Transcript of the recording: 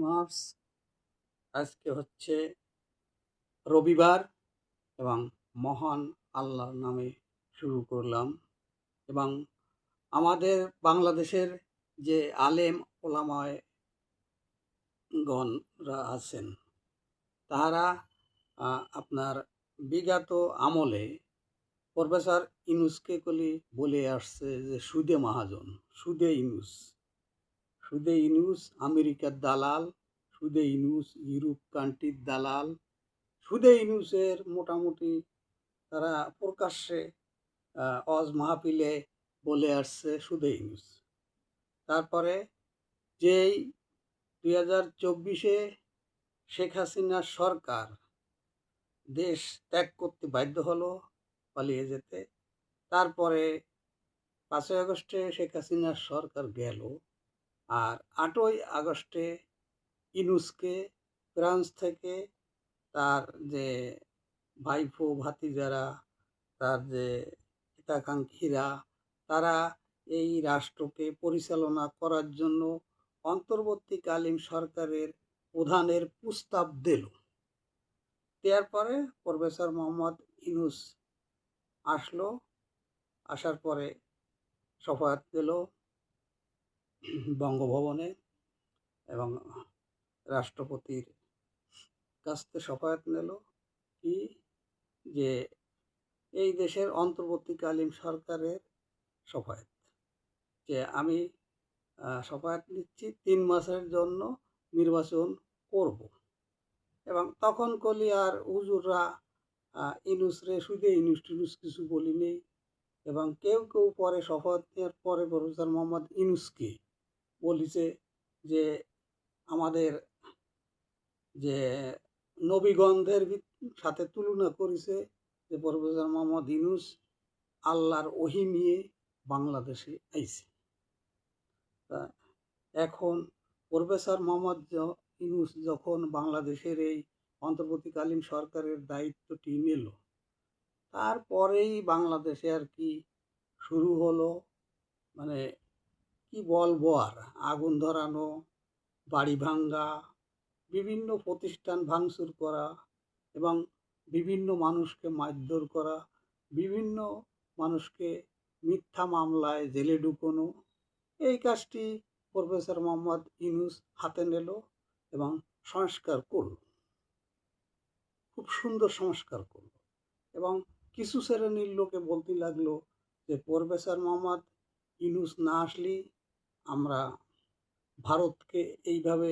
March. আজকে হচ্ছে রবিবার এবং মহান আল্লাহর নামে শুরু করলাম। এবং আমাদের বাংলাদেশের যে আলেম ওলামায়ে গণরা আছেন, তাহারা আপনার বিগত আমলে প্রফেসর ইউনূসকে বলে আসছে যে সুদে মহাজন, সুদে ইউনূস, সুদে ইউনূস আমেরিকার দালাল, সুদে ইউনূস ইউরোপ কান্ট্রির দালাল। সুদে ইউনূসের মোটামুটি তারা প্রকাশ্যে ওয়াজ মাহফিলে বলে আসছে সুদে ইউনূস। তারপরে যেই 2024-এ শেখ হাসিনার সরকার দেশ ত্যাগ করতে বাধ্য হলো, পালিয়ে যেতে। তারপরে 5ই আগস্টে শেখ হাসিনার সরকার গেল, আর 8ই আগস্টে ইউনূসকে ফ্রান্স থেকে তার যে ভাইপো ভাতিজারা, তার যে হিতাকাঙ্ক্ষীরা, তারা এই রাষ্ট্রকে পরিচালনা করার জন্য অন্তর্বর্তীকালীন সরকারের প্রধানের প্রস্তাব দিল। দেওয়ার পরে প্রফেসর মোহাম্মদ ইউনূস আসলো, আসার পরে শপথ দিল বঙ্গভবনে এবং রাষ্ট্রপতির কাছ থেকে শপথ নিল কি, যে এই দেশের অন্তর্বর্তীকালীন সরকারের শপথ, যে আমি শপথ নিচ্ছি 3 মাসের জন্য নির্বাচন করব। এবং তখন কলি আর হুজুররা ইউনূসরে সুদে ইউনূস কিছু বলিনি। এবং কেউ কেউ পরে শপথ নেওয়ার পরে প্রফেসর মোহাম্মদ ইউনূসকে বলিছে যে আমাদের যে নবীগণদের সাথে তুলনা করেছে যে প্রফেসর মোহাম্মদ ইউনূস আল্লাহর ওহী নিয়ে বাংলাদেশে আইছে। তা এখন প্রফেসর মোহাম্মদ ইউনূস যখন বাংলাদেশের এই অন্তর্বর্তীকালীন সরকারের দায়িত্বটি নিল, তারপরেই বাংলাদেশে আর কি শুরু হলো, মানে কি বলবো আর, আগুন ধরানো, বাড়ি ভাঙ্গা, বিভিন্ন প্রতিষ্ঠান ভাঙচুর করা এবং বিভিন্ন মানুষকে মারধর করা, বিভিন্ন মানুষকে মিথ্যা মামলায় জেলে ঢুকানো। এই কাজটি প্রফেসর মোহাম্মদ ইউনূস হাতে নিল এবং সংস্কার করল, খুব সুন্দর সংস্কার করল। এবং কিছু শ্রেণীর লোকে বলতে লাগলো যে প্রফেসর মোহাম্মদ ইউনূস না আসলেই আমরা ভারতকে এইভাবে